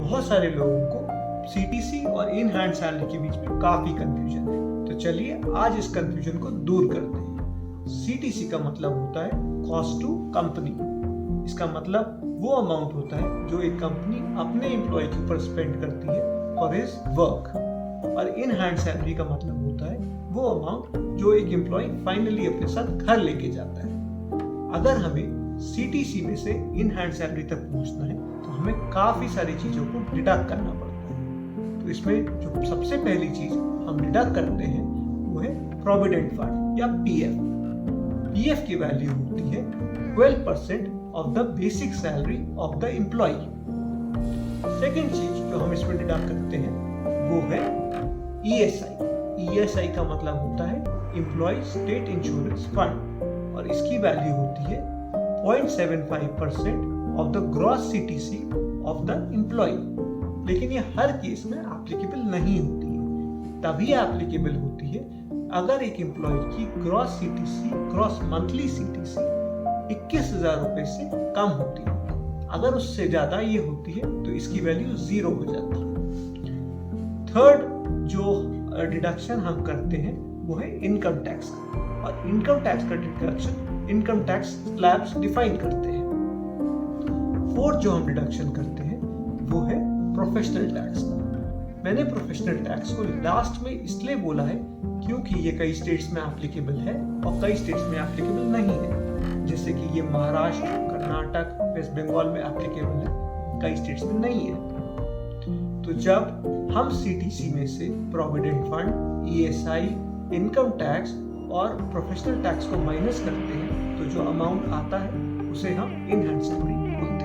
बहुत सारे लोगों को सीटीसी और इन हैंड सैलरी के बीच में काफी कंफ्यूजन है। तो चलिए आज इस कंफ्यूजन को दूर करते हैं। सीटीसी का मतलब होता है कॉस्ट टू कंपनी। इसका मतलब वो अमाउंट होता है जो एक कंपनी अपने एम्प्लॉय के ऊपर स्पेंड करती है फॉर हिज वर्क। और इन हैंड सैलरी का मतलब होता है वो अमाउंट जो एक एम्प्लॉय फाइनली अपने साथ घर लेके जाता है। अगर हमें सीटीसी में से इन हैंड सैलरी तक पहुंचना है तो हमें काफी सारी चीजों को डिडक्ट करना पड़ता है। तो इसमें जो सबसे पहली चीज हम डिडक्ट करते हैं वो है प्रोविडेंट फंड या पीएफ। पीएफ की वैल्यू होती है 12% of the basic salary of the employee. Second चीज जो हम इसमें डिडक्ट करते हैं वो है ईएसआई। ईएसआई का मतलब होता है एम्प्लॉय स्टेट इंश्योरेंस फंड और इसकी वैल्यू होती है 0.75% of the gross CTC of the employee. लेकिन ये हर केस में एप्लीकेबल नहीं होती है। तभी एप्लीकेबल होती है अगर एक एम्प्लॉय की gross CTC, gross monthly CTC 21,000 रुपए से कम होती है। अगर उससे ज्यादा ये होती है तो इसकी वैल्यू 0 हो जाती है। थर्ड जो डिडक्शन हम करते हैं वो है इनकम टैक्स का, और इनकम टैक्स का deduction income tax slabs define करते हैं। फोर्थ जो हम डिडक्शन करते हैं वो है प्रोफेशनल टैक्स का। मैंने प्रोफेशनल टैक्स को लास्ट में इसलिए बोला है क्योंकि ये कई स्टेट्स में एप्लीकेबल है और कई स्टेट्स में एप्लीकेबल नहीं है। जैसे कि ये महाराष्ट्र, कर्नाटक, वेस्ट बंगाल में एप्लीकेबल है, कई स्टेट्स में नहीं है। तो जब हम सीटीसी में से provident fund, ESI, income tax और प्रोफेशनल टैक्स को माइनस करते हैं तो जो अमाउंट आता है उसे हम इन हैंड सैलरी बोलते हैं।